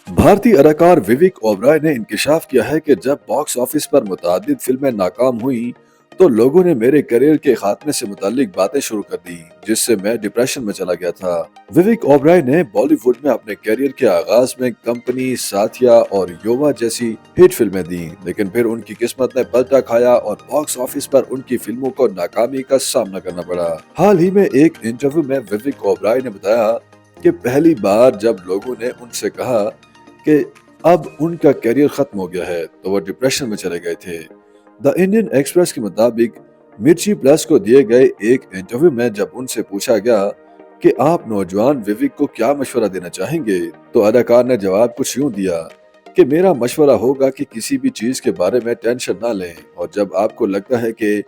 भारतीय अदाकार विवेक ओबराय ने इंकशाफ किया है कि जब बॉक्स ऑफिस पर मुतादिद फिल्में नाकाम हुई तो लोगों ने मेरे करियर के खात्मे से मुतालिक बातें शुरू कर दी, जिससे मैं डिप्रेशन में चला गया था। विवेक ओबराय ने बॉलीवुड में अपने करियर के आगाज में कंपनी, साथिया और युवा जैसी हिट फिल्में दी, लेकिन फिर उनकी किस्मत ने पलटा खाया और बॉक्स ऑफिस पर उनकी फिल्मों को नाकामी का सामना करना पड़ा। हाल ही में एक इंटरव्यू में विवेक ओबराय ने बताया कि पहली बार जब लोगों ने उनसे कहा कि अब उनका करियर खत्म हो गया है तो वो डिप्रेशन में चले गए थे। द इंडियन एक्सप्रेस के मुताबिक मिर्ची प्लस को दिए गए एक इंटरव्यू में जब उनसे पूछा गया कि आप नौजवान विवेक को क्या मशवरा देना चाहेंगे, तो अदाकार ने जवाब कुछ यूं दिया कि मेरा मशवरा होगा कि किसी भी चीज के बारे में टेंशन ना लें, और जब आपको लगता है कि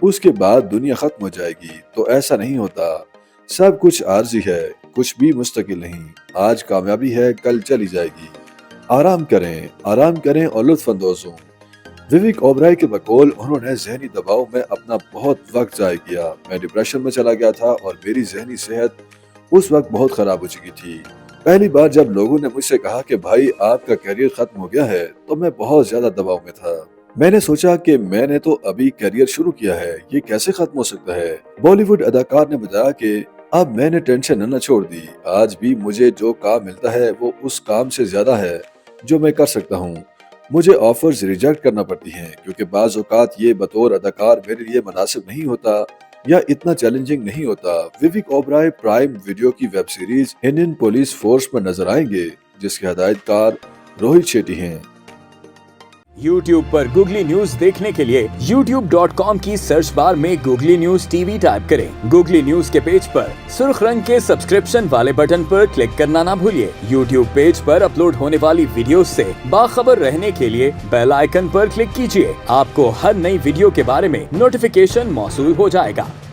उसके बाद दुनिया खत्म हो जाएगी तो ऐसा नहीं होता। सब कुछ आर्जी है, कुछ भी मुस्तकिल नहीं। आज कामयाबी है, कल चली जाएगी। आराम करें और लुत्फअंदोज हों। विवेक ओबराय के बकौल उन्होंने जहनी दबाव में अपना बहुत वक्त जाया किया। मैं डिप्रेशन में चला गया था और मेरी जहनी सेहत उस वक्त बहुत खराब हो चुकी थी। पहली बार जब लोगों ने मुझसे कहा कि भाई आपका करियर खत्म हो गया है तो मैं बहुत ज्यादा दबाव में था। मैंने सोचा कि मैंने तो अभी करियर शुरू किया है, ये कैसे खत्म हो सकता है। बॉलीवुड अदाकार ने बताया कि अब मैंने टेंशन न छोड़ दी। आज भी मुझे जो काम मिलता है वो उस काम से ज्यादा है जो मैं कर सकता हूँ। मुझे ऑफर्स रिजेक्ट करना पड़ती हैं क्योंकि बाज़ औक़ात ये बतौर अदाकार मेरे लिए मुनासिब नहीं होता या इतना चैलेंजिंग नहीं होता। विवेक ओबराय प्राइम वीडियो की web series Indian police force में नजर आएंगे, जिसके हिदायतकार रोहित शेट्टी हैं। YouTube पर गूगली न्यूज देखने के लिए youtube.com की सर्च बार में गूगली न्यूज टीवी टाइप करें। गूगली न्यूज के पेज पर सुर्ख रंग के सब्सक्रिप्शन वाले बटन पर क्लिक करना ना भूलिए। YouTube पेज पर अपलोड होने वाली वीडियोस से बाखबर रहने के लिए बेल आइकन पर क्लिक कीजिए। आपको हर नई वीडियो के बारे में नोटिफिकेशन मौसूल हो जाएगा।